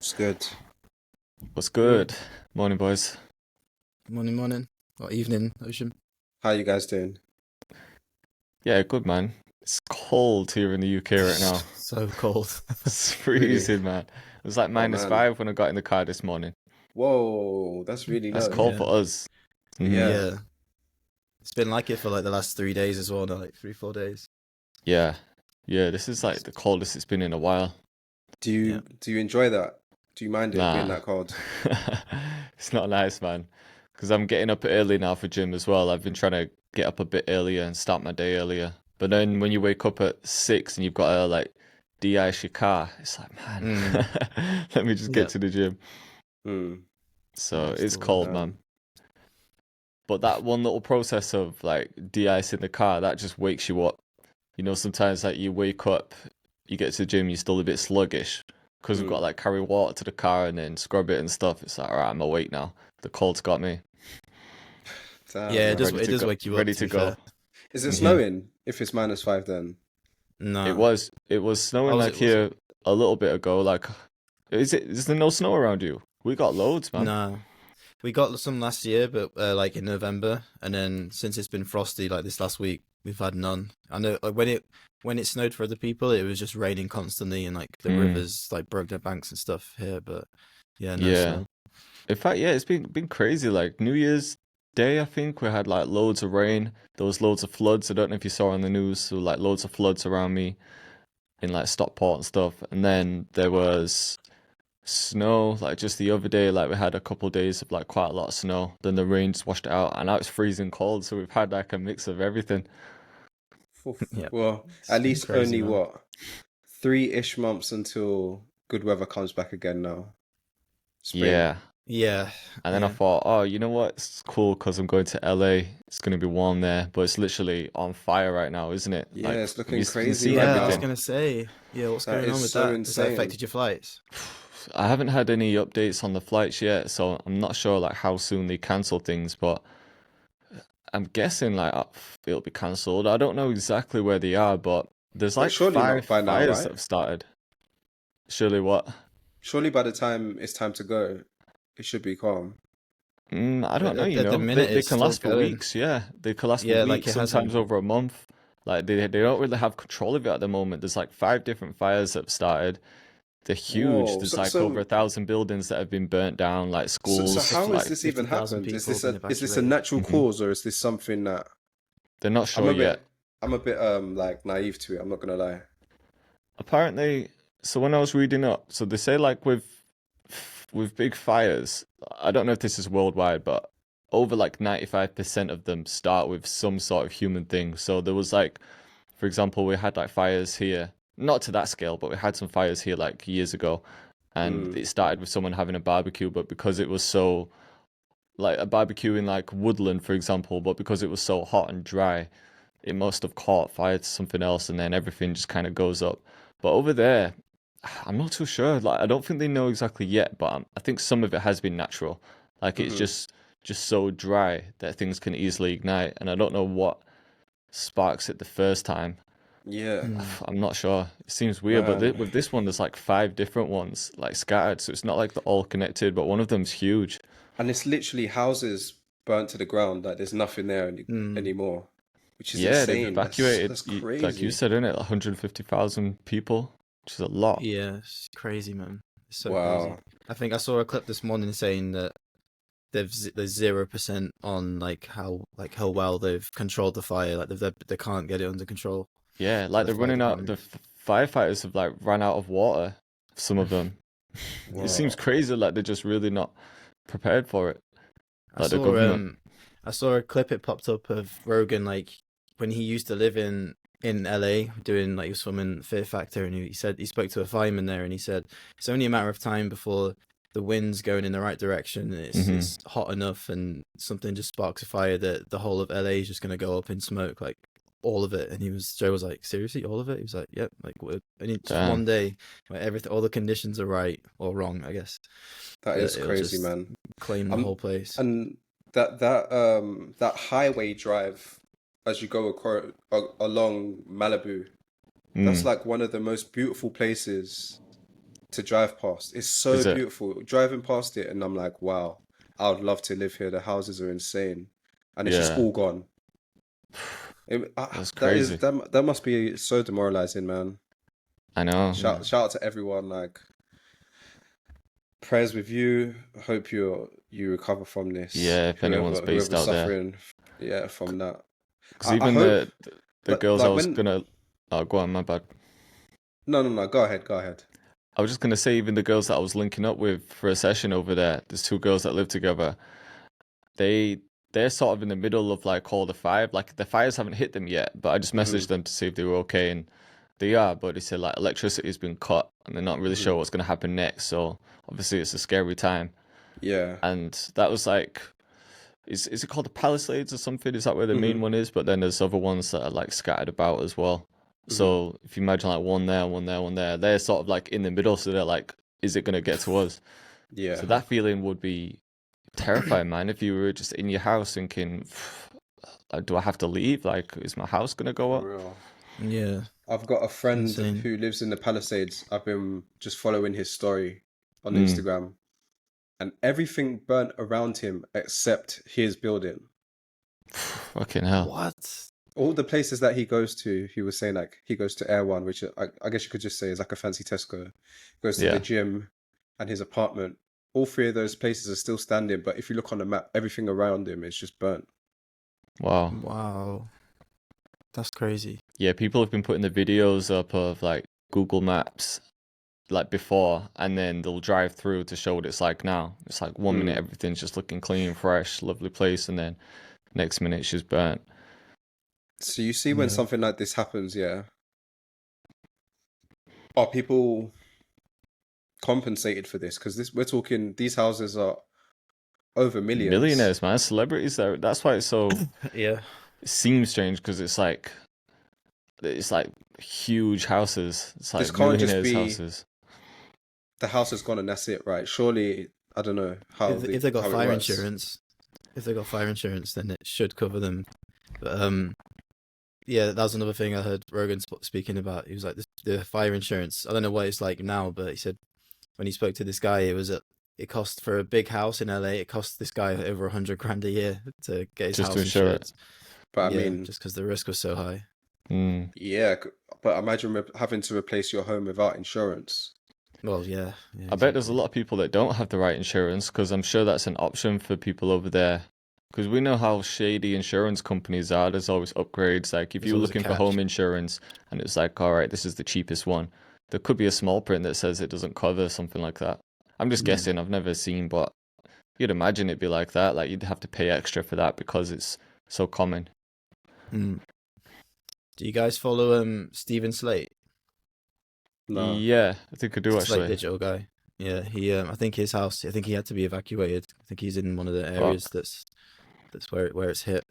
It's good. What's good? Morning, boys. Morning, morning. Or evening, Ocean. How you guys doing? Yeah, good, man. It's cold here in the UK right now. So cold. It's Really? freezing, man. It was like Oh minus man. five when I got in the car this morning. Whoa, that's really That's low. cold Yeah. for us. Yeah. Yeah. It's been like it for like the last 3 days as well, now, like 3, 4 days. Yeah. Yeah, this is like the coldest it's been in a while. Do Yeah. you do you enjoy that? Do you mind it being Nah. that cold? It's not nice, man. Because I'm getting up early now for gym as well. I've been trying to get up a bit earlier and start my day earlier. But then when you wake up at 6 and you've got to like de-ice your car, it's like, man, Mm. let me just get Yeah. to the gym. Hmm. So It's it's the worst. cold, man. But that one little process of like de-icing the car, that just wakes you up. You know, sometimes like you wake up, you get to the gym, you're still a bit sluggish because we've got Hmm. like carry water to the car and then scrub it and stuff. It's like, all right, I'm awake now. The cold's got me. Damn, Yeah, it I'm does man. ready it to does go. wake you up, Ready to to be fair. go. Is it Yeah. snowing if it's -5 then? It No. was it was snowing Oh, like was it? here a little bit ago. Like, is there no snow around you? We got loads, man. No. We got some last year, but like in November, and then since it's been frosty like this last week, we've had none. I know like when it snowed for other people, it was just raining constantly and like the Mm, rivers like broke their banks and stuff here, but yeah, no yeah. snow. In fact, yeah, it's been crazy. Like New Year's Day, I think we had like loads of rain. There was loads of floods. I don't know if you saw on the news. So like loads of floods around me in like Stockport and stuff. And then there was snow. Like just the other day, like we had a couple of days of like quite a lot of snow. Then the rain just washed it out, and now it's freezing cold. So we've had like a mix of everything. Oof. Yeah. Well, It's at been least crazy, only man. what? 3-ish months until good weather comes back again now. Spring. Yeah. Yeah, And then I yeah. thought, oh, you know what? It's cool because I'm going to LA. It's going to be warm there, but it's literally on fire right now, isn't it? Yeah, Like, it's have you looking been crazy seeing right Yeah, I was everything? now. gonna say, yeah, what's That going is on with so that? Has that insane. affected your flights? I haven't had any updates on the flights yet, so I'm not sure like how soon they cancel things, but I'm guessing like it'll be cancelled. I don't know exactly where they are, but there's But like surely five not by now, fires that right? have started. Surely what? Surely by the time it's time to go, it should be calm. I don't know, At the minute, They it's can still last for going. weeks, yeah. They can last for Yeah, like weeks, it sometimes hasn't. over a month. Like they don't really have control of it at the moment. There's like five different fires that have started. They're huge. Whoa. There's So like over so 1,000 buildings that have been burnt down, like so so schools. how has Like this even 50,000 happened? people have been Is this a evacuated. natural mhm. cause or is this something that They're not I'm sure a yet. bit I'm a bit like naive to it, I'm not gonna lie. Apparently, so when I was reading up, so they say like with big fires, I don't know if this is worldwide, but over like 95% of them start with some sort of human thing. So there was like, for example, we had like fires here, not to that scale, but we had some fires here like years ago, and Mm, it started with someone having a barbecue, but because it was so like a barbecue in like woodland, for example, but because it was so hot and dry, it must have caught fire to something else, and then everything just kind of goes up. But over there, I'm not too sure. Like, I don't think they know exactly yet, but I think some of it has been natural. Like, it's hmm. just so dry that things can easily ignite, and I don't know what sparks it the first time. Yeah, Hmm. I'm not sure. It seems weird, but man. with this one, there's like five different ones, like scattered, so it's not like they're all connected, but one of them's huge. And it's literally houses burnt to the ground, like there's nothing there Hmm. anymore, which is Yeah, they've insane. evacuated, That's like you crazy. said, in it, 150,000 people, which is a lot. Yeah, it's crazy, man. It's so crazy. Wow. I think I saw a clip this morning saying that there's 0% on like how well they've controlled the fire. Like they can't get it under control. Yeah, like The they're fire running out. department. The firefighters have like run out of water. Some of them. It seems Whoa. crazy. Like they're just really not prepared for it. I Like the saw government. I saw a clip it popped up of Rogan like when he used to live in LA doing like he was filming Fear Factor, and he said he spoke to a fireman there and he said it's only a matter of time before the wind's going in the right direction and Hmm. it's hot enough and something just sparks a fire that the whole of LA is just going to go up in smoke, like all of it. And Joe was like, seriously, all of it? He was like, yep, like only just Damn. one day where everything, all the conditions are right or wrong, I guess, That that is it'll crazy, just man. claim the whole place. And that highway drive as you go along Malibu, that's Mm. like one of the most beautiful places to drive past. It's so Is it? beautiful. Driving past it, and I'm like, wow, I would love to live here. The houses are insane, and it's just Yeah, all gone. that's That is crazy. that must be so demoralizing, man. I know. Yeah. Shout out to everyone. Like prayers with you. Hope you recover from this. Yeah, if anyone's based Whoever's out there, suffering, yeah, from that. because I even hope the girls I like was when. gonna, oh, go on, my bad. No. Go ahead. Go ahead. I was just gonna say, even the girls that I was linking up with for a session over there, there's two girls that live together. They they're sort of in the middle of like all the fire. Like the fires haven't hit them yet, but I just Hmm. messaged them to see if they were okay, and they are. But they said like electricity has been cut, and they're not really Hmm. sure what's gonna happen next. So obviously it's a scary time. Yeah. And that was like, is it called the Palisades or something? Is that where the main Hmm. one is? But then there's other ones that are like scattered about as well. Hmm. So if you imagine like one there, one there, one there, they're sort of like in the middle. So they're like, is it gonna get to us? Yeah. So that feeling would be terrifying, man. If you were just in your house thinking, do I have to leave? Like, is my house gonna go For up? real. Yeah. I've got a It's friend insane. who lives in the Palisades. I've been just following his story on Mm, Instagram, and everything burnt around him except his building. fucking hell. What? All the places that he goes to, he was saying like he goes to Air One, which I guess you could just say is like a fancy Tesco. Goes to the Yeah. gym and his apartment. All three of those places are still standing, but if you look on the map, everything around him is just burnt. Wow. Wow. That's crazy. Yeah, people have been putting the videos up of like Google Maps like before, and then they'll drive through to show what it's like now. It's like 1 minute Mm. everything's just looking clean, fresh, lovely place, and then next minute it's just burnt. So you see when Yeah. something like this happens, yeah, are people compensated for this? Because this we're talking these houses are over millions. Millionaires, man, celebrities. That's why it's so. Yeah. It seems strange because it's like huge houses. It's This like can't just millionaires' be houses. the house has gone and that's it, right? Surely, I don't know If they got how it fire works. insurance, then it should cover them. But yeah, that was another thing I heard Rogan speaking about. He was like, the fire insurance. I don't know what it's like now, but he said when he spoke to this guy, it cost for a big house in LA. It cost this guy over 100 grand a year to get his Just to house insure insured. it. But I Yeah, mean, just because the risk was so high. Mm. yeah, but imagine having to replace your home without insurance. Well, yeah, I bet there's a exactly. lot of people that don't have the right insurance because I'm sure that's an option for people over there. Because we know how shady insurance companies are. There's always upgrades. Like if There's you're always a looking for catch. home insurance and it's like, all right, this is the cheapest one, there could be a small print that says it doesn't cover something like that. I'm just Mm. guessing. I've never seen, but you'd imagine it'd be like that. Like you'd have to pay extra for that because it's so common. Mm. Do you guys follow Stephen Slate? No. Yeah, I think I do Slate actually. Digital guy. Yeah, he I think his house. I think he had to be evacuated. I think he's in one of the areas Fuck. that's where it's hit.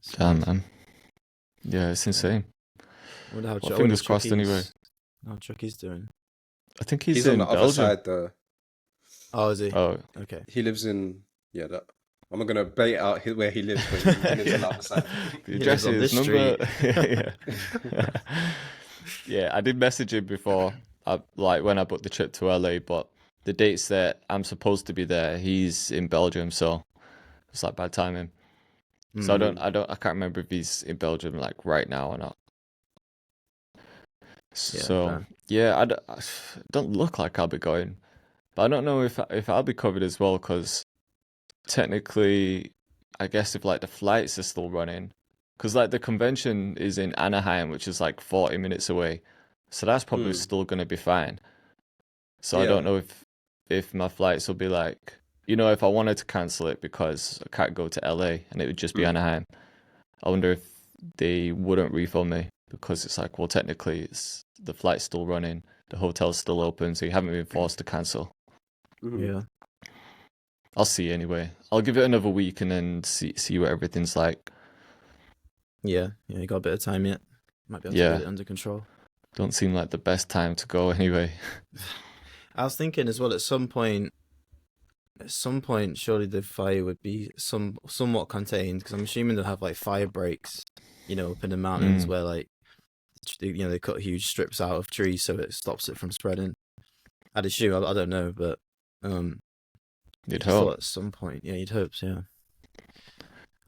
So, Damn, man. Yeah, it's insane. I wonder how. Well, I wonder fingers crossed anyway. How Chucky's doing. I think he's He's on in the other Belgium. side though. Oh, is he? Oh, Okay. He lives in yeah. I'm not gonna bait out where he lives, but he lives on the other side. The He address lives on is this number. street. Yeah. Yeah, I did message him before, like when I booked the trip to LA, but the dates that I'm supposed to be there, he's in Belgium, so it's like bad timing. So Mm. I can't remember if he's in Belgium like right now or not. Yeah, So fair. yeah, I don't look like I'll be going, but I don't know if I'll be covered as well, because technically, I guess if like the flights are still running, because like the convention is in Anaheim, which is like 40 minutes away, so that's probably Mm. still gonna be fine. So I don't Yeah. know if my flights will be like, if I wanted to cancel it because I can't go to LA and it would just be Mm. Anaheim. I wonder if they wouldn't refund me because it's like, well, technically it's the flight's still running, the hotel's still open, so you haven't been forced to cancel. Mhm. Yeah. I'll see anyway. I'll give it another week and then see what everything's like. Yeah. Yeah. You got a bit of time yet. Might be able to Yeah, get it under control. don't seem like the best time to go anyway. I was thinking as well. At some point, surely the fire would be somewhat contained, because I'm assuming they'll have like fire breaks, up in the mountains Mm, where like they cut huge strips out of trees so it stops it from spreading. I'd assume. I don't know, but You'd I thought hope. at some point, yeah, you'd hope, so, yeah.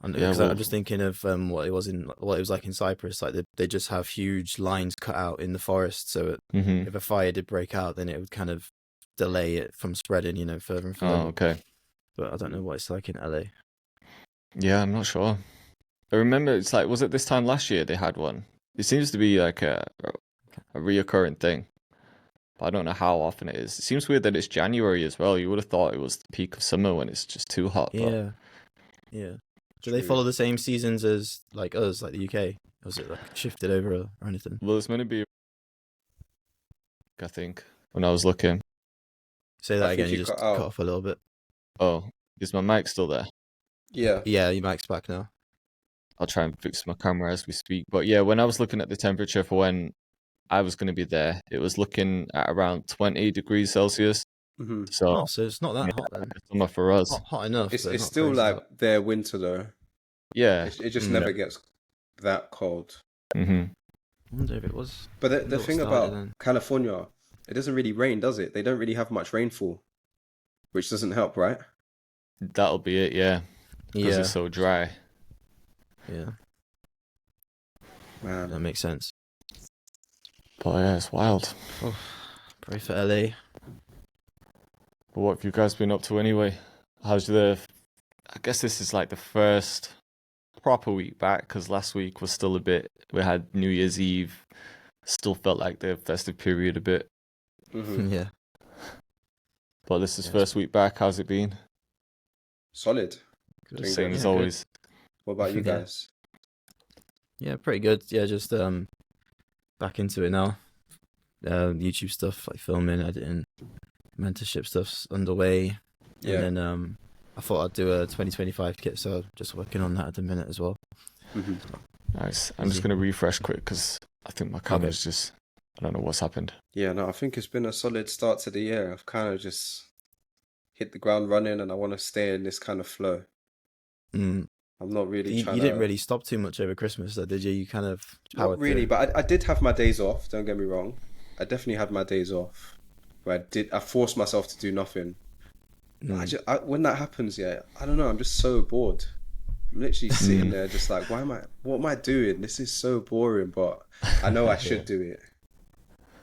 Yeah, Because I'm just thinking of what it was like in Cyprus. Like they just have huge lines cut out in the forest, so if a fire did break out, then it would kind of delay it from spreading, further and further. Oh, okay. But I don't know what it's like in LA. Yeah, I'm not sure. I remember it's like, was it this time last year they had one? It seems to be like a reoccurring thing. But I don't know how often it is. It seems weird that it's January as well. You would have thought it was the peak of summer when it's just too hot. Yeah, yeah. Do they follow the same seasons as like us, like the UK? Or was it like shifted over or anything? Well, there's meant to be, I think, when I was looking. Say that again. You just cut off a little bit. Oh, is my mic still there? Yeah. Yeah, your mic's back now. I'll try and fix my camera as we speak. But yeah, when I was looking at the temperature for when I was going to be there, it was looking at around 20 degrees Celsius. Mm-hmm. So it's not that hot then. Summer for us. Hot enough. It's still like hot. Their winter though. Yeah. It just never gets that cold. Mm-hmm. I wonder if it was. But the thing about California, it doesn't really rain, does it? They don't really have much rainfall, which doesn't help, right? That'll be it, yeah. Because it's so dry. Yeah. Man. That makes sense. But yeah, it's wild. Oh, pray for LA. But what have you guys been up to anyway? I guess this is like the first proper week back, because last week was still we had New Year's Eve, still felt like the festive period a bit. Mm-hmm. Yeah. But this is first week back. How's it been? Solid. Same as always. What about you guys? Yeah, pretty good. Yeah, just back into it now. YouTube stuff, like filming, editing, mentorship stuff's underway. Yeah. And then I thought I'd do a 2025 kit, so just working on that at the minute as well. Mm-hmm. Nice. I'm just going to refresh quick because I think my camera's just, I don't know what's happened. Yeah, no, I think it's been a solid start to the year. I've kind of just hit the ground running and I want to stay in this kind of flow. Mm. I'm not really You didn't really stop too much over Christmas, though, did you? You kind of not really, but I did have my days off. Don't get me wrong. I definitely had my days off, where I forced myself to do nothing. Mm. When that happens, I don't know. I'm just so bored. I'm literally sitting there, just like, what am I doing? This is so boring, but I know I should do it.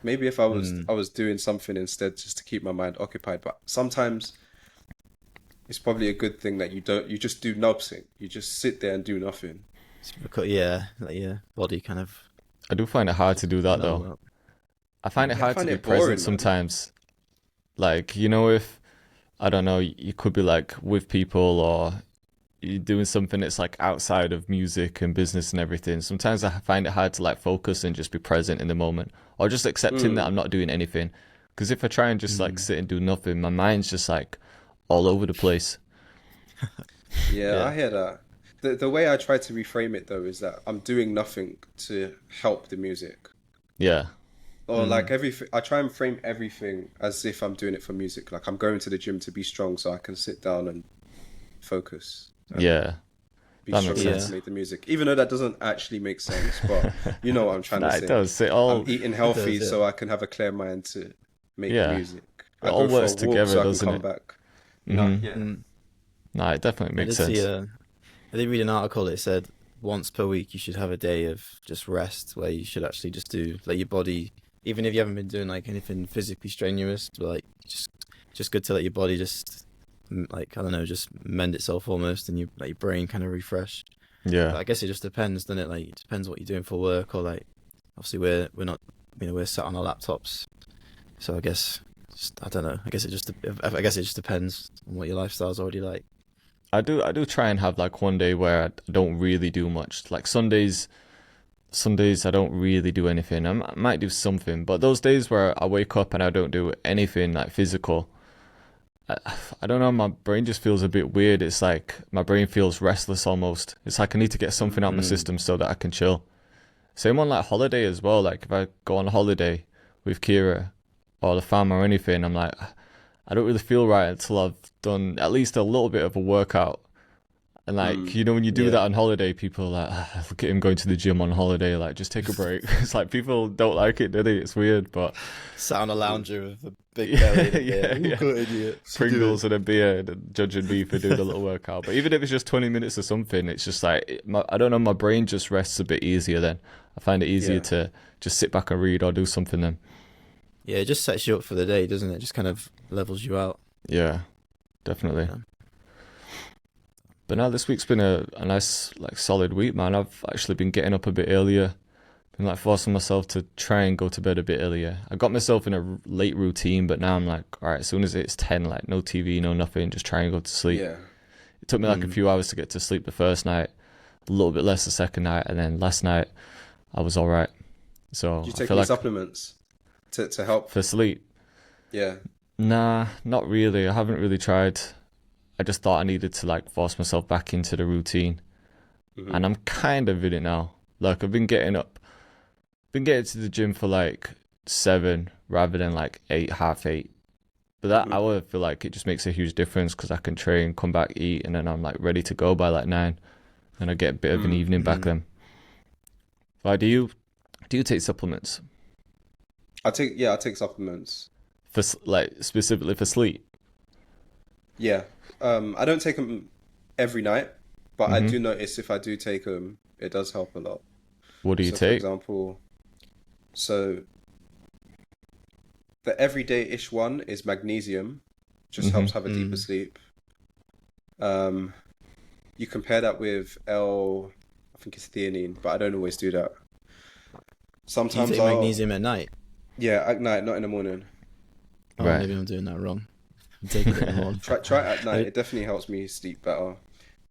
Maybe if I was doing something instead, just to keep my mind occupied. But sometimes it's probably a good thing that you just do nothing. You just sit there and do nothing. Yeah, like your body kind of. I do find it hard to do that though. Up. I find it hard to be present sometimes. Like, if, I don't know, you could be like with people or you're doing something that's like outside of music and business and everything. Sometimes I find it hard to like focus and just be present in the moment, or just accepting that I'm not doing anything. Because if I try and just like sit and do nothing, my mind's just like all over the place. Yeah, I hear that. The way I try to reframe it though is that I'm doing nothing to help the music. Yeah. Or like everything, I try and frame everything as if I'm doing it for music. Like I'm going to the gym to be strong, so I can sit down and focus. Yeah. Be strong to make the music, even though that doesn't actually make sense. But you know what I'm trying to say. It does. I'm eating healthy so I can have a clear mind to make music. It all works together, so doesn't it? Back. No, it definitely makes sense. I did read an article that said once per week you should have a day of just rest, where you should actually just do, let your body, even if you haven't been doing like anything physically strenuous, but like just good to let your body just, like, I don't know, just mend itself almost, and you let your brain kind of refresh. Yeah. But I guess it just depends, doesn't it? Like, it depends what you're doing for work, or like, obviously we're not, we're sat on our laptops, so I guess, I don't know. I guess it just depends on what your lifestyle's already like. I do try and have like one day where I don't really do much. Like Sundays I don't really do anything. I might do something, but those days where I wake up and I don't do anything like physical, I don't know, my brain just feels a bit weird. It's like my brain feels restless almost. It's like I need to get something out of my system so that I can chill. Same on like holiday as well. Like if I go on holiday with Kira or the fam or anything, I'm like, I don't really feel right until I've done at least a little bit of a workout. And like, Mm. you know, when you do Yeah. that on holiday, people are like, "Ah, look at him going to the gym on holiday, like just take a break." It's like people don't like it, do they? It's weird, but Sat on a lounger with a big Yeah, belly and a beer. yeah, Ooh, yeah. good idiot. Pringles and a beer, and judging me for doing a little workout. But even if it's just 20 minutes or something, it's just like, I don't know, my brain just rests a bit easier then. I find it easier Yeah. to just sit back and read or do something then. Yeah, it just sets you up for the day, doesn't it? Just kind of levels you out. Yeah, definitely. Yeah. But now this week's been a nice, like, solid week, man. I've actually been getting up a bit earlier. Been like forcing myself to try and go to bed a bit earlier. I got myself in a late routine, but now I'm like, all right, as soon as it's 10, like no TV, no nothing, just try and go to sleep. Yeah. It took me like a few hours to get to sleep the first night, a little bit less the second night, and then last night I was all right. So Do you I take feel any like supplements to help? for sleep, Yeah. nah, not really. I haven't really tried. I just thought I needed to like force myself back into the routine, Mhm. and I'm kind of in it now. Like I've been getting to the gym for like 7 rather than like 8, half 8. But that hour, I feel like it just makes a huge difference because I can train, come back, eat, and then I'm like ready to go by like 9, and I get a bit of an evening back then. Why do you take supplements I take supplements. for like specifically for sleep? Yeah. I don't take them every night, but I do notice if I do take them, it does help a lot. What do you For take? example, so the everyday-ish one is magnesium, just helps have a deeper sleep. You compare that with I think it's theanine, but I don't always do that. Do you Sometimes take magnesium at night? Yeah, at night, not in the morning. Oh, Right. maybe I'm doing that wrong. I'm taking it in the morning. Try it at night. It definitely helps me sleep better.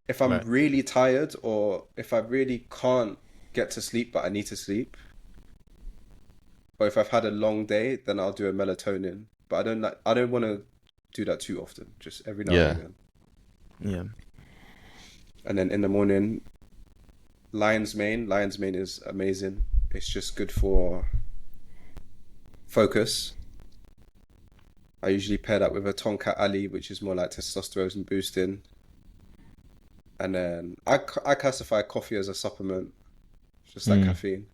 If I'm Right. really tired or if I really can't get to sleep but I need to sleep, or if I've had a long day, then I'll do a melatonin. But I don't want to do that too often. Just every now Yeah. and again. Yeah. And then in the morning, lion's mane. Lion's mane is amazing. It's just good for focus. I usually pair that with a Tonka Ali, which is more like testosterone boosting. And then I classify coffee as a supplement, just like caffeine.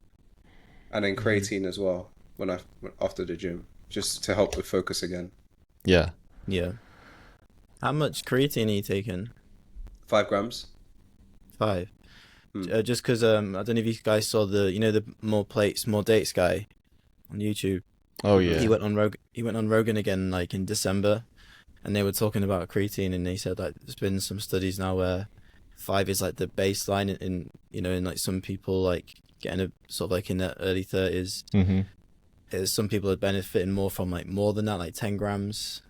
And then creatine as well after the gym, just to help with focus again. Yeah. Yeah. How much creatine are you taking? 5 grams. 5. Just because I don't know if you guys saw the more plates, more dates guy on YouTube. Oh yeah. He went on Rogan again like in December, and they were talking about creatine, and they said like there's been some studies now where 5 is like the baseline in like some people like getting a sort of like in their early 30s. Some people are benefiting more from like more than that, like 10 grams.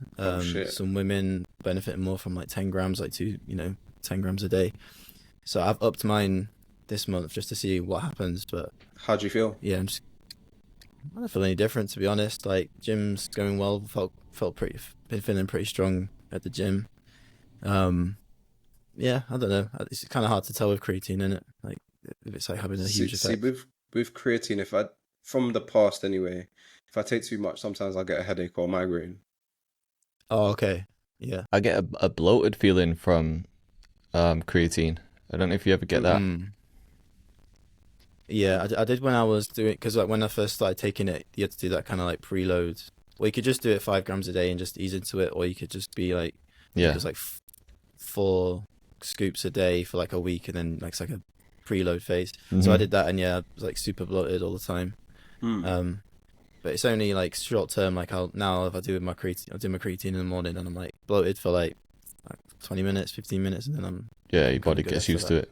Shit. Some women benefiting more from like 10 grams, like 10 grams a day. So I've upped mine this month just to see what happens. But How do you feel? yeah, I don't feel any different, to be honest. Like gym's going well. Been feeling pretty strong at the gym. Yeah, I don't know. It's kind of hard to tell with creatine, isn't it? Like if it's like having a huge See, effect. with creatine, from the past anyway, if I take too much, sometimes I'll get a headache or migraine. Oh, okay. Yeah. I get a bloated feeling from creatine. I don't know if you ever get that. Yeah, I did when I was doing, because like when I first started taking it, you had to do that kind of like preload. Well, you could just do it 5 grams a day and just ease into it, or you could just be like, it was like 4 scoops a day for like a week, and then like it's like a preload phase. So I did that, and yeah, I was like super bloated all the time. But it's only like short term. Like if I do my creatine, I'll do my creatine in the morning, and I'm like bloated for like 20 minutes, 15 minutes, and then your body gets used to it.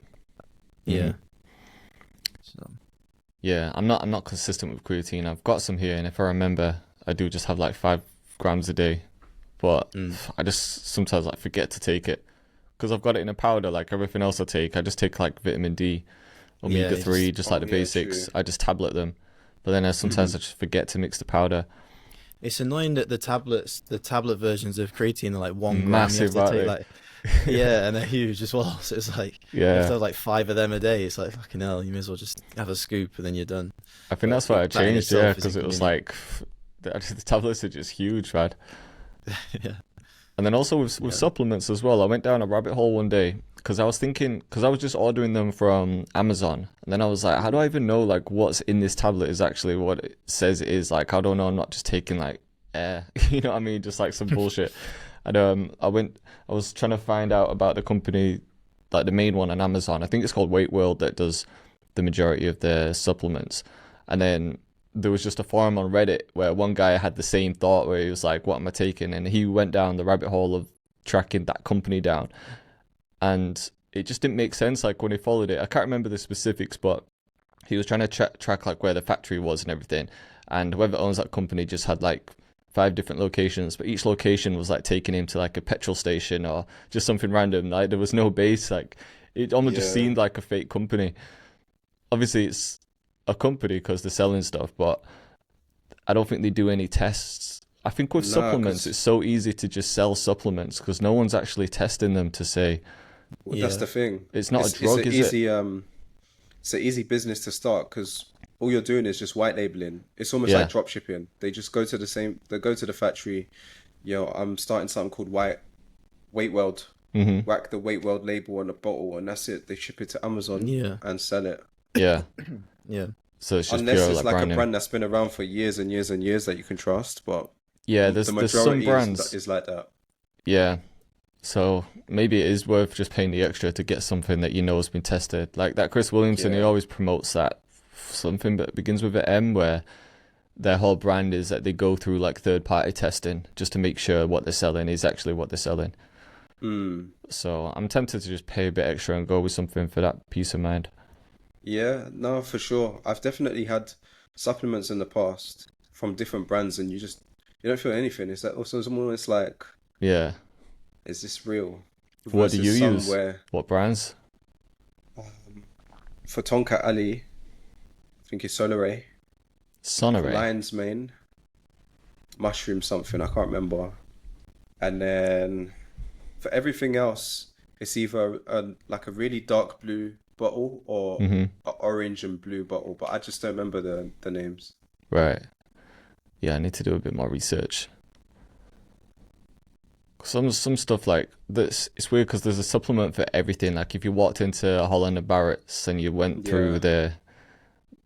Yeah. So. Yeah, I'm not consistent with creatine. I've got some here, and if I remember, I do just have like 5 grams a day. But I just sometimes like forget to take it because I've got it in a powder like everything else I take. I just take like vitamin D, omega-3, just like the basics. True. I just tablet them. But then sometimes I just forget to mix the powder. It's annoying that the tablet versions of creatine are like 1 gram. Massive, you have to take aren't like, yeah, and they're huge as well. So it's like, you have to have like 5 of them a day. It's like, fucking hell, you may as well just have a scoop and then you're done. I think that's why I that in changed, itself is because it was like the tablets are just huge, man. Yeah. And then also with supplements as well, I went down a rabbit hole one day because I was thinking, because I was just ordering them from Amazon, and then I was like, how do I even know like what's in this tablet is actually what it says it is? Like, I don't know. I'm not just taking like air, you know what I mean? Just like some bullshit. And I was trying to find out about the company, like the main one on Amazon. I think it's called Weight World that does the majority of their supplements. And then there was just a forum on Reddit where one guy had the same thought where he was like, what am I taking? And he went down the rabbit hole of tracking that company down. And it just didn't make sense. Like when he followed it, I can't remember the specifics, but he was trying to track like where the factory was and everything. And whoever owns that company just had like 5 different locations, but each location was like taking him to like a petrol station or just something random. Like there was no base. Like it almost just seemed like a fake company. Obviously it's a company because they're selling stuff, but I don't think they do any tests. I think with supplements, it's so easy to just sell supplements because no one's actually testing them to say. Well, that's the thing. It's not a drug, is it? It's an easy business to start because all you're doing is just white labeling. It's almost like drop shipping. They just go to the factory. I'm starting something called Weight World. Mm-hmm. Whack the Weight World label on the bottle, and that's it. They ship it to Amazon and sell it. Yeah. Yeah. So it's just unless pure, it's like a brand brand that's been around for years and years and years that you can trust, but there's some brands is like that. Yeah. So maybe it is worth just paying the extra to get something that you know has been tested. Like that Chris Williamson, he always promotes that something that begins with an M, where their whole brand is that they go through like third-party testing just to make sure what they're selling is actually what they're selling. So I'm tempted to just pay a bit extra and go with something for that peace of mind. Yeah, no, for sure. I've definitely had supplements in the past from different brands, and you don't feel anything. It's like also almost like, is this real? What do you use? Somewhere, what brands? For Tonka Ali, I think it's Solaré. Solaré. Lion's Mane, Mushroom something, I can't remember. And then for everything else, it's either like a really dark blue bottle or an orange and blue bottle, but I just don't remember the names. Right. Yeah, I need to do a bit more research. Some stuff like this, it's weird because there's a supplement for everything. Like if you walked into Holland and Barrett's and you went through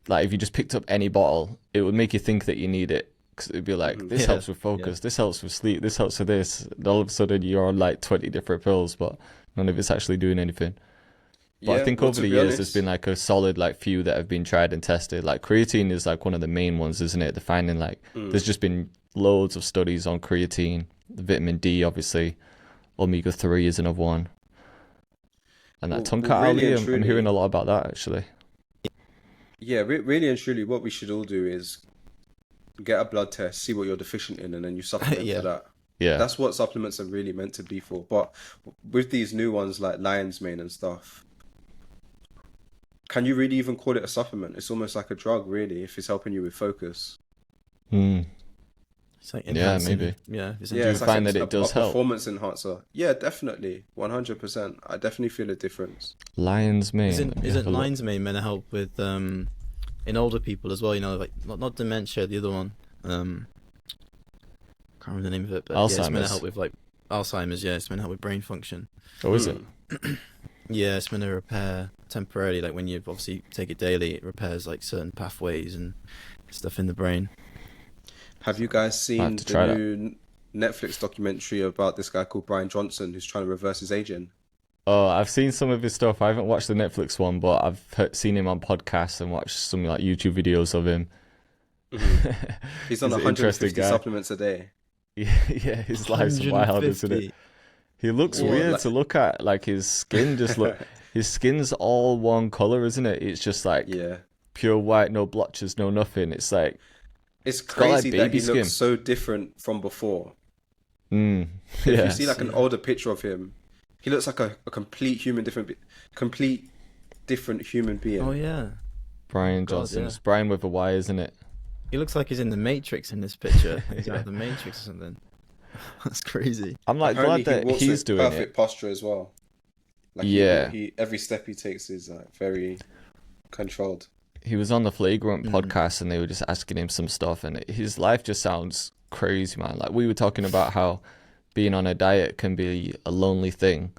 like if you just picked up any bottle, it would make you think that you need it. Because it'd be like, this helps with focus, this helps with sleep, this helps with this. And all of a sudden you're on like 20 different pills, but none of it's actually doing anything. But I think over the years, there's been like a solid like few that have been tried and tested. Like creatine is like one of the main ones, isn't it? Defining like, there's just been loads of studies on creatine. Vitamin D, obviously. Omega-3 is another one. And that Tonka Ali, I'm hearing a lot about that actually. Yeah, really and truly, what we should all do is get a blood test, see what you're deficient in, and then you supplement for that. Yeah. That's what supplements are really meant to be for. But with these new ones like Lion's Mane and stuff, can you really even call it a supplement? It's almost like a drug, really, if it's helping you with focus. It's like enhancing, maybe. It's do you find that it does help? Performance enhancer. Yeah, definitely. 100%. I definitely feel a difference. Lion's Mane. Isn't Lion's Mane meant to help with in older people as well? You know, like not dementia, the other one. Can't remember the name of it, but Alzheimer's. it's meant to help with like Alzheimer's. Yeah, it's meant to help with brain function. Oh, is it? Yeah, it's meant to repair temporarily. Like when you obviously take it daily, it repairs like certain pathways and stuff in the brain. Have you guys seen the new Netflix documentary about this guy called Brian Johnson who's trying to reverse his aging? Oh, I've seen some of his stuff. I haven't watched the Netflix one, but I've seen him on podcasts and watched some like YouTube videos of him. He's on 150 supplements a day. Yeah, his life's wild, isn't it? He looks weird to look at. Like his skin his skin's all one color, isn't it? It's just like pure white, no blotches, no nothing. It's like it's crazy that he looks so different from before. If you see like an older picture of him, he looks like a complete different human being. Oh yeah, Brian Johnson. It's Brian with a Y, isn't it? He looks like he's in the Matrix in this picture. He's out of the Matrix or something. That's crazy. I'm like glad that he's doing perfect posture as well. Like he every step he takes is like very controlled. He was on the Flagrant podcast and they were just asking him some stuff, and his life just sounds crazy, man. Like we were talking about how being on a diet can be a lonely thing.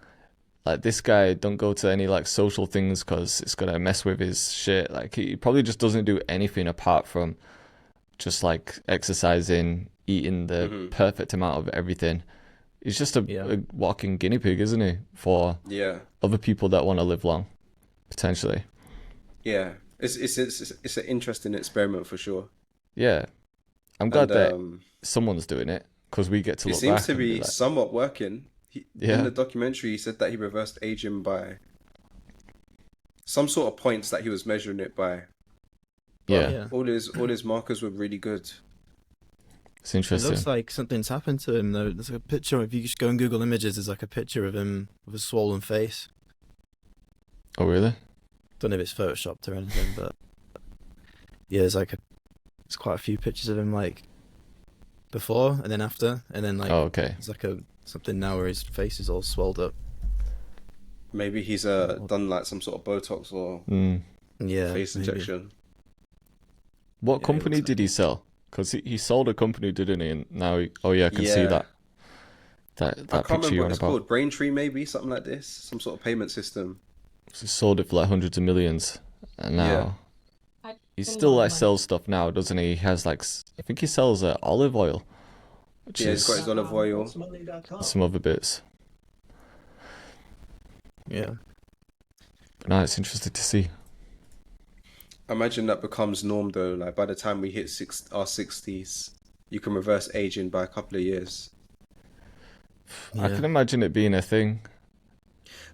like this guy don't go to any like social things because it's gonna mess with his shit. Like he probably just doesn't do anything apart from just like exercising, eating the perfect amount of everything. He's just a walking guinea pig, isn't he, for other people that want to live long, potentially. Yeah, it's an interesting experiment for sure. Yeah, I'm glad that someone's doing it because we get to look back. It seems to be like, somewhat working. In the documentary, he said that he reversed aging by some sort of points that he was measuring it by. But all his markers were really good. It's interesting. It looks like something's happened to him though. There's a picture. If you just go and Google images, there's like a picture of him with a swollen face. Oh really? Don't know if it's photoshopped or anything, but yeah, there's quite a few pictures of him like before and then after, and then like there's like something now where his face is all swelled up. Maybe he's done like some sort of Botox or face injection. What company did he sell? Because he sold a company, didn't he? And now, I can see that. That I can't picture remember you're what on it's about. called. Braintree, maybe something like this. Some sort of payment system. So he sold it for like hundreds of millions, and now he still like sells stuff now, doesn't he? He has like I think he sells olive oil. He's got his olive oil. Some other bits. Yeah. But no, it's interesting to see. Imagine that becomes norm though. Like by the time we hit our 60s, you can reverse aging by a couple of years. I can imagine it being a thing.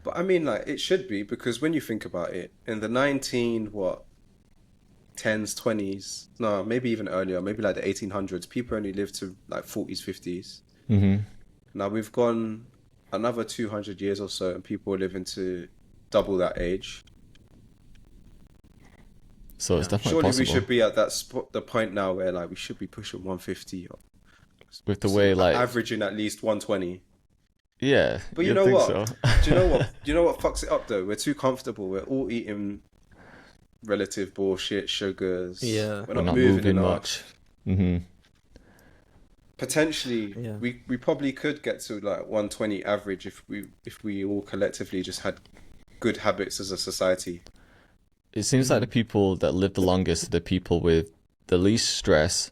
But I mean, like, it should be, because when you think about it, in the 10s, 20s, no, maybe even earlier, maybe like the 1800s, people only lived to like 40s, 50s. Mm-hmm. Now we've gone another 200 years or so, and people are living to double that age. So it's definitely Surely possible. we should be at the point now where like we should be pushing 150. With the way like averaging at least 120. Yeah, but you know what? So. Do you know what? Do you know what fucks it up though? We're too comfortable. We're all eating relative bullshit, sugars. Yeah, we're not moving much. Mm-hmm. Potentially, we probably could get to like 120 average if we all collectively just had good habits as a society. It seems like the people that live the longest are the people with the least stress,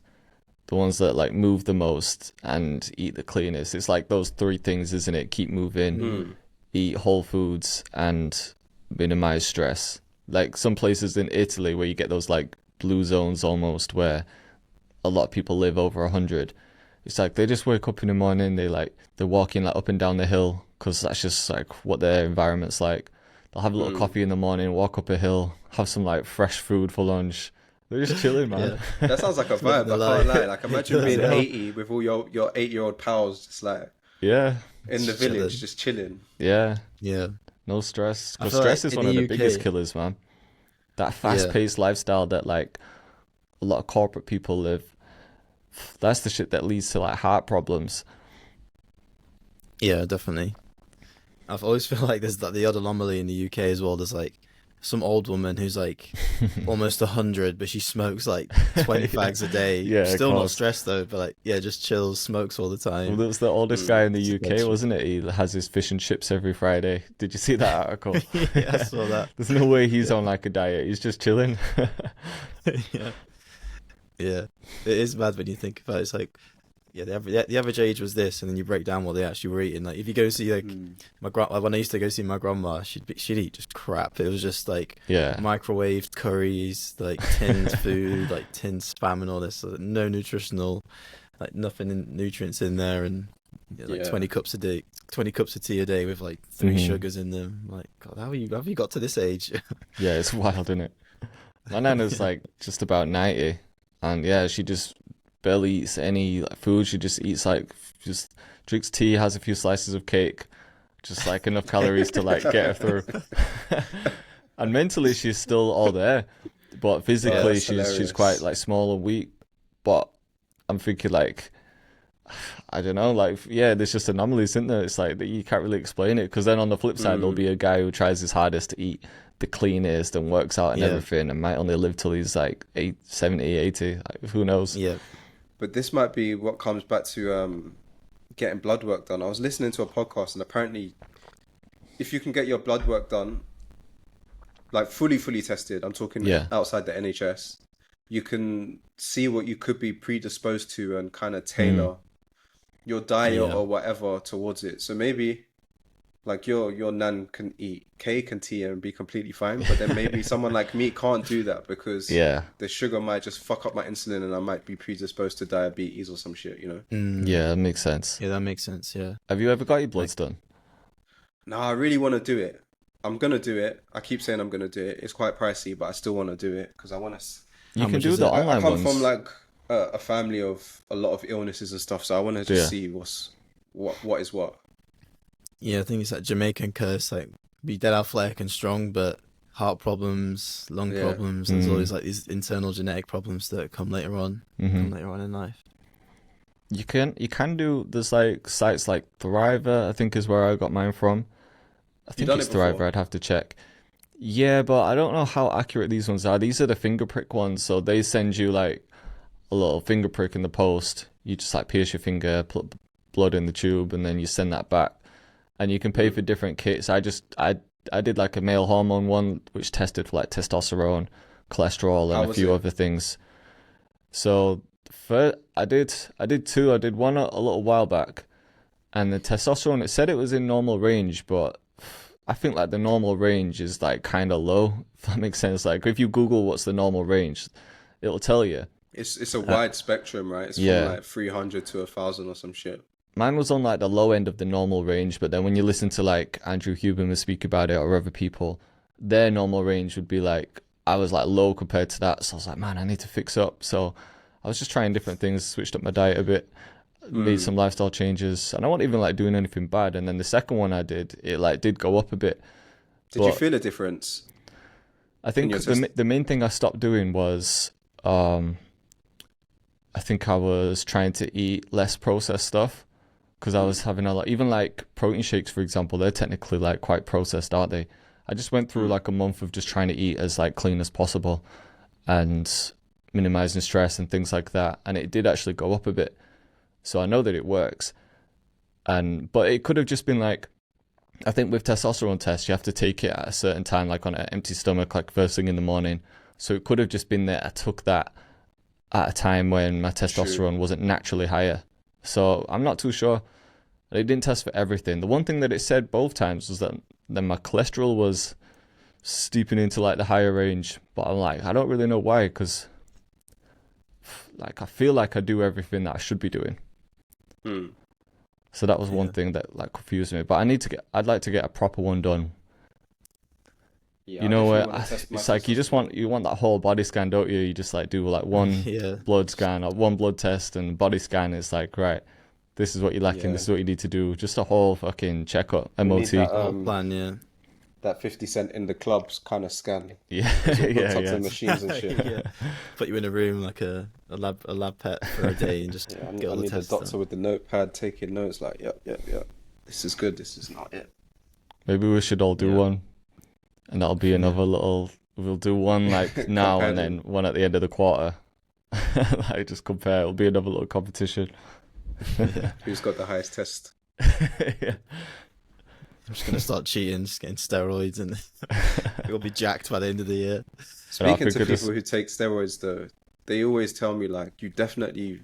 the ones that like move the most and eat the cleanest. It's like those three things, isn't it? Keep moving, eat whole foods, and minimize stress. Like some places in Italy where you get those like blue zones almost, where a lot of people live over 100. It's like they just wake up in the morning, they're walking like up and down the hill because that's just like what their environment's like. They'll have a little coffee in the morning, walk up a hill, have some like fresh food for lunch. They're just chilling, man. Yeah. That sounds like a vibe. I can't lie. Like imagine being 80 with all your 8-year-old pals, just like in the village, just chilling. Yeah. Yeah. No stress. Because stress is one of the biggest killers, man. That fast-paced lifestyle that like a lot of corporate people live. That's the shit that leads to like heart problems. Yeah, definitely. I've always feel like there's like the odd anomaly in the UK as well. There's like some old woman who's like almost 100, but she smokes like 20 fags a day. Yeah, still not stressed though, but like just chills, smokes all the time. Well, there was the oldest guy in the UK, wasn't it? He has his fish and chips every Friday. Did you see that article? Yeah, I saw that. There's no way he's on like a diet. He's just chilling. Yeah, it is mad when you think about it. It's like, the average age was this, and then you break down what they actually were eating. Like if you go see like when I used to go see my grandma, she'd eat just crap. It was just like microwaved curries, like tinned food, like tinned spam and all this. So no nutritional, like nutrients in there, and 20 cups of tea a day with like 3 sugars in them. Like, God, how have you got to this age? Yeah, it's wild, isn't it? My nana's like just about 90, and she just barely eats any food. She just eats just drinks tea, has a few slices of cake, just like enough calories to like get her through. And mentally she's still all there, but physically she's quite like small and weak. But I'm thinking like, I don't know, like there's just anomalies, isn't there? It's like that you can't really explain it, because then on the flip side there'll be a guy who tries his hardest to eat the cleanest and works out and everything, and might only live till he's like 70, 80, like, who knows. But this might be what comes back to getting blood work done. I was listening to a podcast, and apparently if you can get your blood work done, like fully tested, I'm talking Yeah. outside the NHS, you can see what you could be predisposed to and kind of Mm. tailor your diet Yeah. or whatever towards it. So maybe like your nan can eat cake and tea and be completely fine, but then maybe someone like me can't do that because Yeah. the sugar might just fuck up my insulin and I might be predisposed to diabetes or some shit, you know? Yeah, that makes sense. Yeah, that makes sense. Yeah. Have you ever got your bloods done? No, I really want to do it. I'm gonna do it. I keep saying I'm gonna do it. It's quite pricey, but I still want to do it because I want to. You How can much do is the it? I online come ones. from like a family of a lot of illnesses and stuff, so I want to just see what is what. Yeah, I think it's that Jamaican curse, like be dead athletic and strong, but heart problems, lung Yeah. problems. There's always like these internal genetic problems that come later on, come later on in life. You can do, there's like sites like Thriver, I think is where I got mine from. I think done it's it before? Thriver, I'd have to check. Yeah, but I don't know how accurate these ones are. These are the finger prick ones, so they send you like a little finger prick in the post. You just like pierce your finger, put blood in the tube, and then you send that back. And you can pay for different kits. I did like a male hormone one, which tested for like testosterone, cholesterol, How and a was few it? other things. So I did two. I did one a little while back, and the testosterone, it said it was in normal range, but I think like the normal range is like kind of low. If that makes sense. Like if you Google what's the normal range, it'll tell you. It's a wide spectrum, right? It's yeah. from like 300 to 1,000 or some shit. Mine was on like the low end of the normal range, but then when you listen to like Andrew Huberman speak about it or other people, their normal range would be like, I was like low compared to that. So I was like, man, I need to fix up. So I was just trying different things, switched up my diet a bit, made some lifestyle changes, and I wasn't even like doing anything bad. And then the second one I did, it like did go up a bit. Did you feel a difference? I think the main thing I stopped doing was, I think I was trying to eat less processed stuff. Because I was having a lot, even like protein shakes, for example, they're technically like quite processed, aren't they? I just went through like a month of just trying to eat as like clean as possible and minimizing stress and things like that. And it did actually go up a bit. So I know that it works. But it could have just been like, I think with testosterone tests, you have to take it at a certain time, like on an empty stomach, like first thing in the morning. So it could have just been that I took that at a time when my testosterone wasn't naturally higher. So I'm not too sure. It didn't test for everything. The one thing that it said both times was that then my cholesterol was steeping into like the higher range. But I'm like, I don't really know why, because like I feel like I do everything that I should be doing. So that was one thing that like confused me. But I'd like to get a proper one done. Yeah, you know what? It's like you want that whole body scan, don't you? You just like do like one blood scan or one blood test, and body scan is like, right, this is what you're lacking, this is what you need to do. Just a whole fucking checkup, MOT. That, plan, that 50 Cent in the clubs kind of scan. Yeah, the machines and shit. Put you in a room like a lab pet for a day and just I get all the need the tests doctor done. with the notepad taking notes like, yep. This is good, this is not it. Maybe we should all do one. And that'll be another little, we'll do one like now and then one at the end of the quarter. Like just compare, it'll be another little competition. Who's got the highest test? Yeah. I'm just going to start cheating, just getting steroids, and we'll be jacked by the end of the year. Speaking to people who take steroids though, they always tell me like, you definitely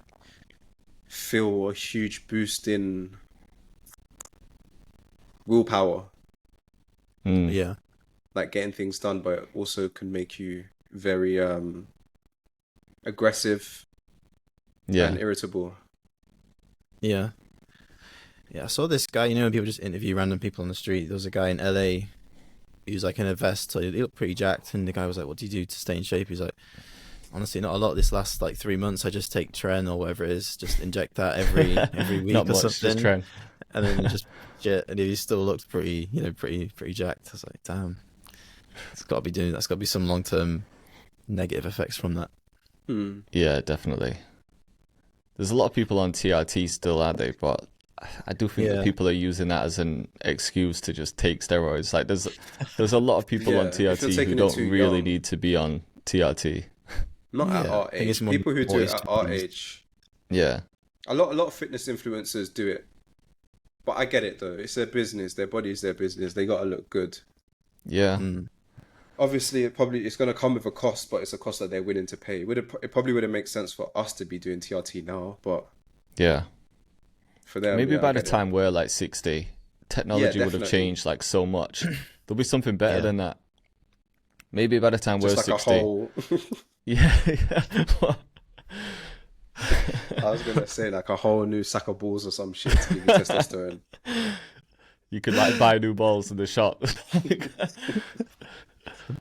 feel a huge boost in willpower. Yeah. Like getting things done, but it also can make you very aggressive and irritable. Yeah, I saw this guy, when people just interview random people on the street. There was a guy in LA, he was like in a vest, so he looked pretty jacked, and the guy was like, what do you do to stay in shape? He's like, honestly, not a lot. This last like 3 months, I just take Tren or whatever it is, just inject that every week Not or much, something. just Tren. And then just shit, and he still looked pretty jacked. I was like, damn. That's got to be some long-term negative effects from that. Yeah, definitely. There's a lot of people on TRT still, aren't they? But I do think that people are using that as an excuse to just take steroids. Like there's a lot of people on TRT who don't really need to be on TRT. Not at our age. People who do it at our age. Yeah. A lot of fitness influencers do it. But I get it though. It's their business. Their body is their business. They gotta look good. Yeah. Obviously, it's gonna come with a cost, but it's a cost that they're willing to pay. It probably wouldn't make sense for us to be doing TRT now, but Yeah. for them, Maybe yeah, I by the get it. time we're like 60, technology would have definitely. changed like so much. There'll be something better Yeah. than that. Maybe by the time we're Just like 60. a whole. Yeah, yeah. I was gonna say like a whole new sack of balls or some shit to give you testosterone. You could like buy new balls in the shop.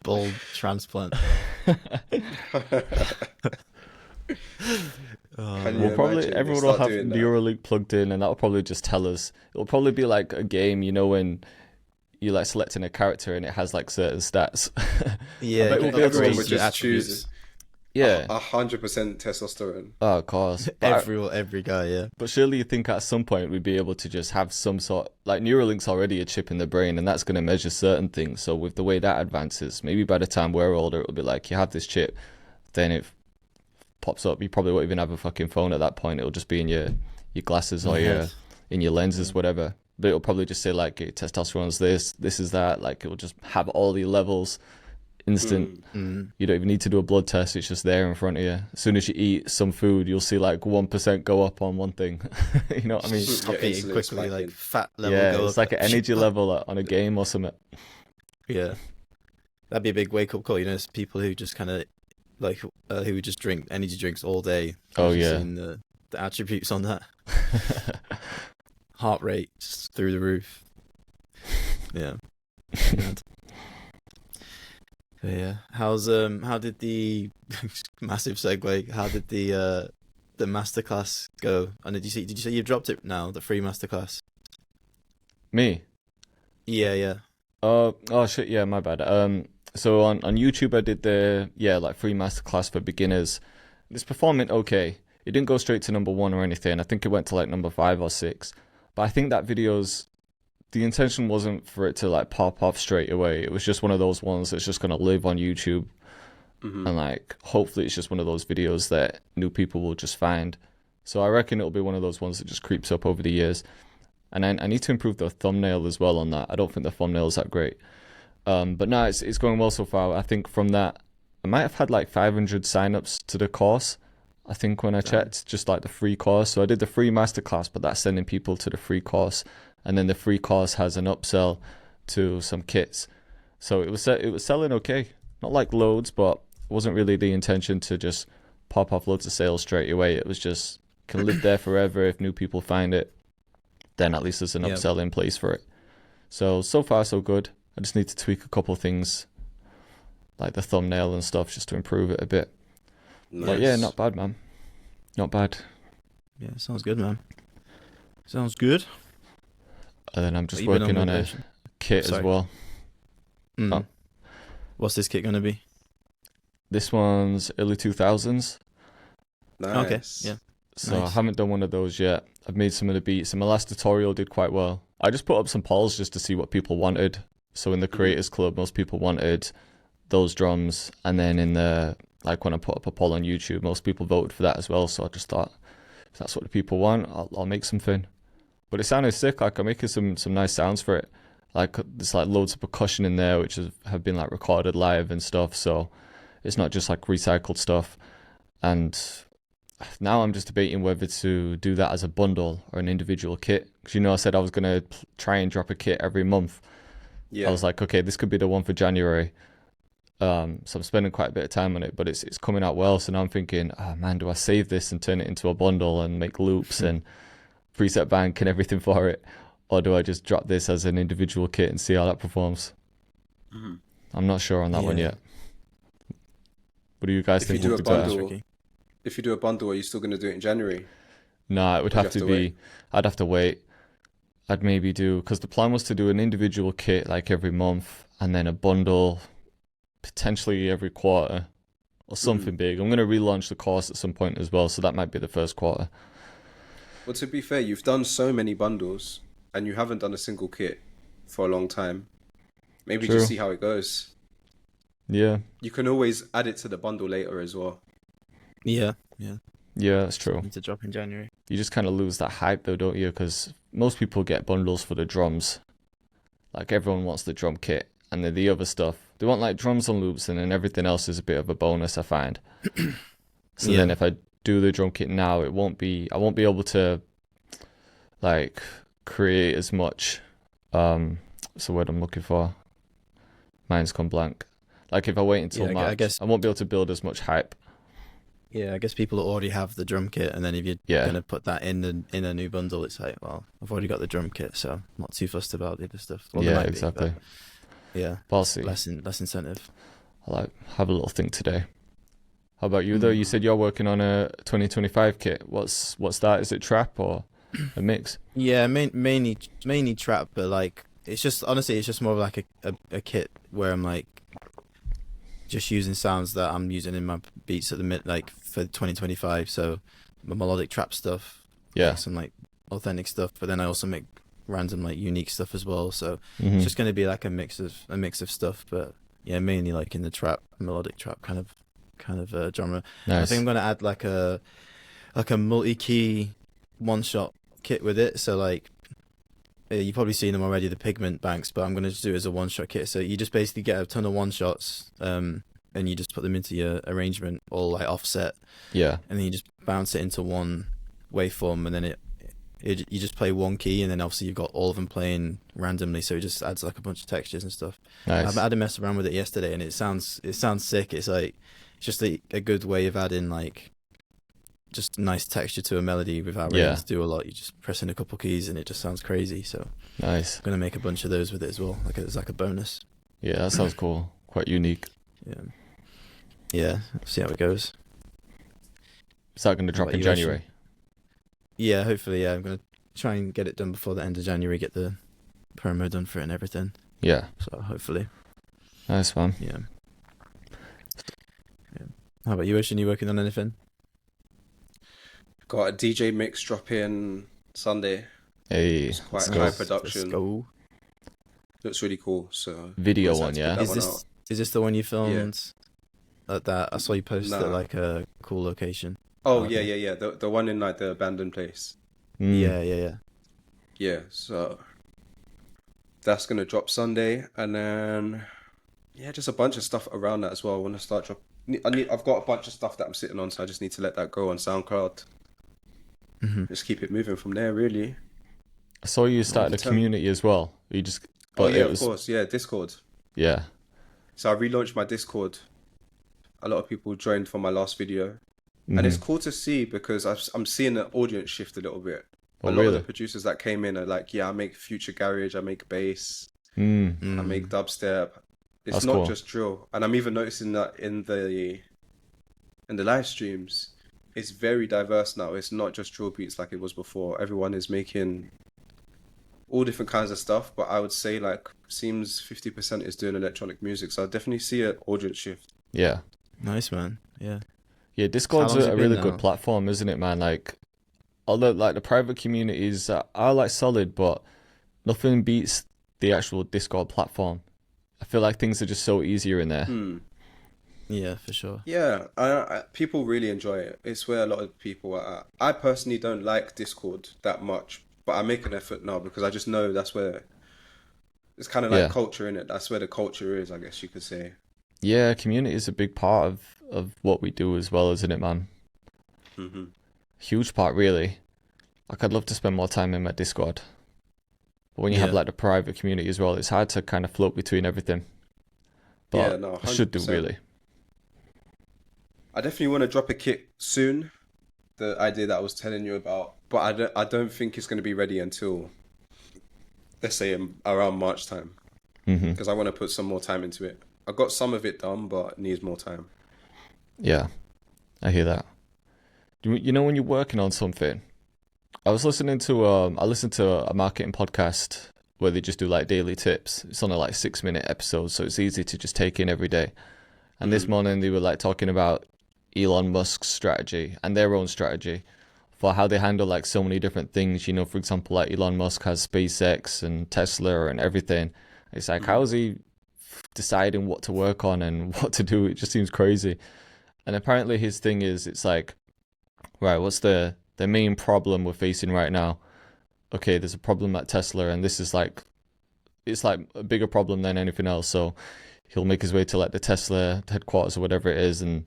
Ball transplant. Can you We'll probably imagine? They everyone will start have doing that. Neuralink plugged in, and that'll probably just tell us. It'll probably be like a game, you know, when you like selecting a character and it has like certain stats. Yeah, bet you we'll can be able to upgrade would your just choose attributes. Yeah. 100% testosterone. Oh, of course. But, Every guy, yeah. but surely you think at some point we'd be able to just have some sort like Neuralink's already a chip in the brain, and that's going to measure certain things. So with the way that advances, maybe by the time we're older, it'll be like you have this chip, then it pops up. You probably won't even have a fucking phone at that point. It'll just be in your glasses or Yeah. in your lenses, whatever. But it'll probably just say like your testosterone's this is that. Like it'll just have all the levels instant. You don't even need to do a blood test. It's just there in front of you. As soon as you eat some food, you'll see like 1% go up on one thing. You know what I mean? Stop Yeah, eating insulin's quickly, spiking. like fat level Yeah, go it's up. like an energy level on a game or something. Yeah, that'd be a big wake up call. You know, it's people who just kind of like who would just drink energy drinks all day. Oh, You've yeah. seen the attributes on that. Heart rate just through the roof. Yeah. Mad. So, yeah. How did the massive segue? How did the masterclass go? And did you say you've dropped it now? The free masterclass. Me? Yeah. Oh shit, yeah, my bad. So on YouTube I did the like free masterclass for beginners. It's performing okay. It didn't go straight to number 1 or anything. I think it went to like number 5 or 6. But I think that the intention wasn't for it to like pop off straight away. It was just one of those ones that's just gonna live on YouTube. And like hopefully it's just one of those videos that new people will just find. So I reckon it'll be one of those ones that just creeps up over the years. And I need to improve the thumbnail as well on that. I don't think the thumbnail is that great. But no, it's going well so far. I think from that, I might have had like 500 signups to the course. I think when I checked, just like the free course. So I did the free masterclass, but that's sending people to the free course. And then the free course has an upsell to some kits. So it was selling okay. Not like loads, but it wasn't really the intention to just pop off loads of sales straight away. It was just can live there forever if new people find it. Then at least there's an upsell in place for it. So far so good. I just need to tweak a couple things like the thumbnail and stuff just to improve it a bit. Nice. But yeah, not bad, man. Not bad. Yeah, sounds good, man. Sounds good. And then I'm just What you been working on a with? kit Sorry. as well. Oh. What's this kit gonna be? This one's early 2000s. Nice. Okay, yeah. So I Nice. haven't done one of those yet. I've made some of the beats, and my last tutorial did quite well. I just put up some polls just to see what people wanted. So in the Creators Club, most people wanted those drums, and then in the like when I put up a poll on YouTube, most people voted for that as well. So I just thought, if that's what the people want, I'll make something. But it sounded sick. Like I'm making some nice sounds for it. Like there's like loads of percussion in there, which have been like recorded live and stuff. So it's not just like recycled stuff. And now I'm just debating whether to do that as a bundle or an individual kit. Because I said I was going to try and drop a kit every month. Yeah. I was like, okay, this could be the one for January. So I'm spending quite a bit of time on it, but it's coming out well. So now I'm thinking, oh man, do I save this and turn it into a bundle and make loops and preset bank and everything for it? Or do I just drop this as an individual kit and see how that performs? I'm not sure on that one yet. What do you guys If you think? do We'll a do that? bundle, if you do a bundle, are you still going to do it in January? No, it would Or have to be. I'd have to wait. I'd maybe do, because the plan was to do an individual kit like every month and then a bundle potentially every quarter or something big. I'm going to relaunch the course at some point as well, so that might be the first quarter. Well, to be fair, you've done so many bundles and you haven't done a single kit for a long time. Maybe True. just see how it goes. Yeah. You can always add it to the bundle later as well. Yeah. Yeah, that's true. Need to drop in January. You just kind of lose that hype though, don't you? Because most people get bundles for the drums. Like everyone wants the drum kit, and then the other stuff they want like drums and loops, and then everything else is a bit of a bonus, I find. So then if I do the drum kit now, I won't be able to like create as much. What's the word I'm looking for? Mine's gone blank. Like if I wait until March, I won't be able to build as much hype. Yeah, I guess people already have the drum kit, and then if you're gonna put that in a new bundle, it's like, well, I've already got the drum kit, so I'm not too fussed about the other stuff. Well, yeah, exactly. Yeah, I'll see. Less incentive. I'll have a little think today. How about you though? You said you're working on a 2025 kit. What's that? Is it trap or a mix? Yeah, mainly trap, but like it's just more of like a kit where I'm like just using sounds that I'm using in my beats at the mid, like for 2025. So my melodic trap stuff, like some like authentic stuff, but then I also make random like unique stuff as well. So it's just going to be like a mix of stuff, but yeah, mainly like in the trap, melodic trap kind of genre. Nice. I think I'm going to add like a multi-key one-shot kit with it. So like you've probably seen them already, the pigment banks, but I'm going to just do it as a one-shot kit. So you just basically get a ton of one-shots, and you just put them into your arrangement, all like offset. Yeah. And then you just bounce it into one waveform, and then you just play one key, and then obviously you've got all of them playing randomly, so it just adds like a bunch of textures and stuff. Nice. I had to mess around with it yesterday, and it sounds sick. It's like it's just a good way of adding like just nice texture to a melody without having to do a lot. You just press in a couple keys and it just sounds crazy. So nice. I'm gonna make a bunch of those with it as well, like it's like a bonus. Yeah, that sounds cool. Quite unique. Yeah. See how it goes. Is that going to drop in January? Yeah, hopefully. Yeah, I'm gonna try and get it done before the end of January. Get the promo done for it and everything. Yeah. So hopefully. Nice one. Yeah. How about you, Ocean? You working on anything? Got a DJ mix drop in Sunday. Hey, it's quite high production. Let's go. Looks really cool. So video one, yeah. Is this the one you filmed at that? I saw you post at like a cool location. Oh yeah. The one in like the abandoned place. Yeah. Yeah. So that's gonna drop Sunday, and then just a bunch of stuff around that as well. I want to start drop. I've got a bunch of stuff that I'm sitting on, so I just need to let that go on SoundCloud. Just keep it moving from there, really. I saw you started a community as well. You just of course, Discord. Yeah. So I relaunched my Discord. A lot of people joined for my last video, and it's cool to see because I'm seeing the audience shift a little bit. A lot of the producers that came in are like, I make future garage, I make bass, I make dubstep. It's That's not cool. just drill, and I'm even noticing that in the live streams, it's very diverse now. It's not just drill beats like it was before. Everyone is making all different kinds of stuff, but I would say like seems 50% is doing electronic music. So I definitely see an audience shift. Yeah. Nice, man. Yeah. Yeah, Discord's a really good platform, isn't it, man? Like, although like the private communities are like solid, but nothing beats the actual Discord platform. I feel like things are just so easier in there. Yeah, for sure. Yeah, I people really enjoy it. It's where a lot of people are at. I personally don't like Discord that much, but I make an effort now because I just know that's where it's kind of like culture in it. That's where the culture is, I guess you could say. Yeah, community is a big part of what we do as well, isn't it, man? Huge part, really. Like, I'd love to spend more time in my Discord. But when you have like the private community as well, it's hard to kind of float between everything. But I should do, really. I definitely want to drop a kit soon. The idea that I was telling you about, but I don't think it's going to be ready until, let's say, around March time, because I want to put some more time into it. I got some of it done, but it needs more time. Yeah, I hear that. You know, when you're working on something, I listened to a marketing podcast where they just do like daily tips. It's on a like 6-minute episode, so it's easy to just take in every day. And this morning they were like talking about Elon Musk's strategy and their own strategy for how they handle like so many different things. You know, for example, like Elon Musk has SpaceX and Tesla and everything. It's like, how is he deciding what to work on and what to do? It just seems crazy. And apparently his thing is, it's like, right, what's the main problem we're facing right now? okay, there's a problem at Tesla, and this is like, it's like a bigger problem than anything else. So he'll make his way to like the Tesla headquarters or whatever it is, and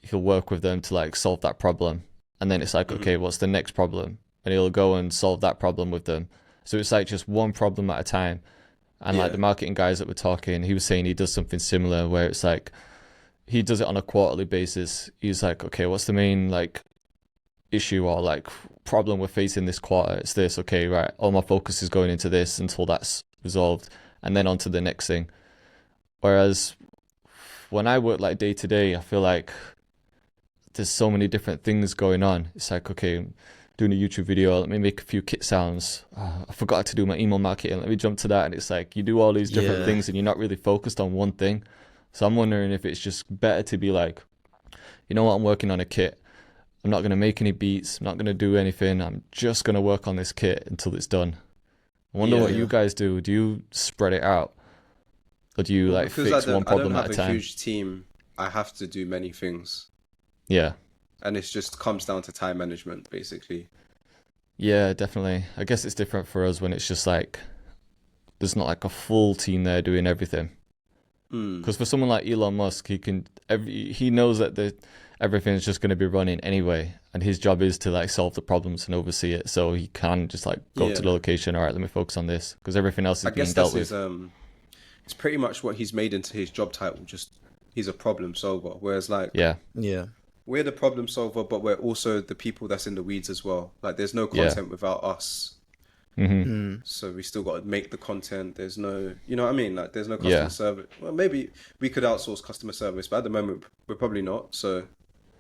he'll work with them to like solve that problem. And then it's like, okay, what's the next problem? And he'll go and solve that problem with them. So it's like just one problem at a time. And like the marketing guys that were talking, he was saying he does something similar where it's like he does it on a quarterly basis. He's like, okay, what's the main like issue or like problem we're facing this quarter? It's this. Okay, right. All my focus is going into this until that's resolved, and then on to the next thing. Whereas when I work like day to day, I feel like there's so many different things going on. It's like, okay, doing a YouTube video, let me make a few kit sounds. I forgot to do my email marketing, let me jump to that. And it's like you do all these different things and you're not really focused on one thing. So I'm wondering if it's just better to be like, you know what, I'm working on a kit. I'm not going to make any beats. I'm not going to do anything. I'm just going to work on this kit until it's done. I wonder what you guys do. Do you spread it out? Or do you like fix one problem at a time? I don't have a huge team. I have to do many things. Yeah. And it just comes down to time management, basically. Yeah, definitely. I guess it's different for us when it's just like, there's not like a full team there doing everything. Because for someone like Elon Musk, he knows that everything is just going to be running anyway, and his job is to like solve the problems and oversee it. So he can just like go to the location. All right, let me focus on this, because everything else is being dealt with. It's pretty much what he's made into his job title. Just he's a problem solver. Whereas like we're the problem solver, but we're also the people that's in the weeds as well. Like there's no content without us. So we still got to make the content. There's no, you know what I mean? Like there's no customer service. Well, maybe we could outsource customer service, but at the moment we're probably not. So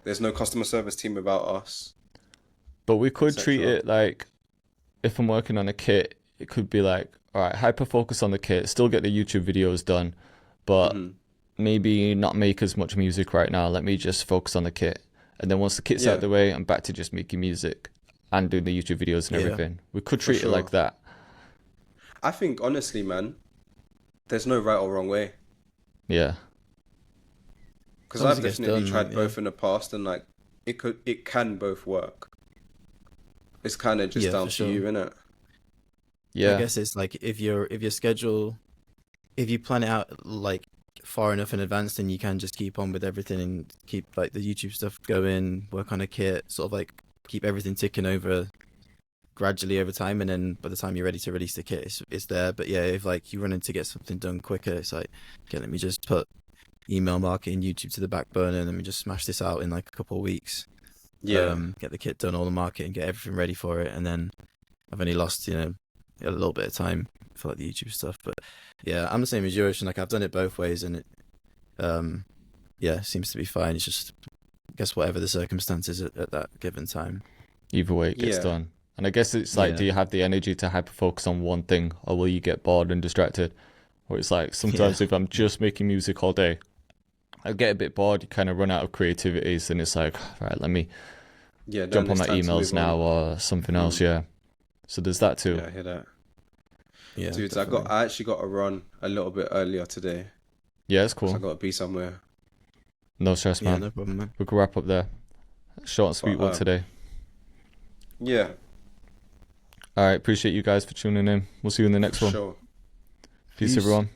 there's no customer service team without us. But we could treat it like, if I'm working on a kit, it could be like, all right, hyper focus on the kit, still get the YouTube videos done, but maybe not make as much music right now. Let me just focus on the kit. And then once the kit's out of the way, I'm back to just making music and doing the YouTube videos and everything. We could treat it like that. I think, honestly, man, there's no right or wrong way. Yeah. Because I've definitely tried both in the past, and like it can both work. It's kind of just down to you, innit? Yeah. I guess it's like if your schedule, if you plan it out like far enough in advance, then you can just keep on with everything and keep like the YouTube stuff going, work on a kit, sort of like keep everything ticking over gradually over time, and then by the time you're ready to release the kit, it's there. But yeah, if like you run in to get something done quicker, it's like, okay, let me just put email marketing, YouTube to the back burner, and let me just smash this out in like a couple of weeks. Get the kit done, all the marketing, get everything ready for it, and then I've only lost, you know, a little bit of time for like the YouTube stuff. But yeah, I'm the same as yours, and like I've done it both ways, and it seems to be fine. It's just, I guess, whatever the circumstances at that given time. Either way, it gets done. And I guess it's like, do you have the energy to hyper focus on one thing, or will you get bored and distracted? Or it's like sometimes if I'm just making music all day, I get a bit bored. You kind of run out of creativities, and it's like, right, let me jump on my emails now or something else. Yeah. So there's that too. Yeah, I hear that. Yeah, dude, I actually got to run a little bit earlier today. Yeah, it's cool. So I got to be somewhere. No stress, man. Yeah, no problem, man. We can wrap up there. Short and sweet one today. Yeah. All right. Appreciate you guys for tuning in. We'll see you in the next one. Sure. Peace, everyone.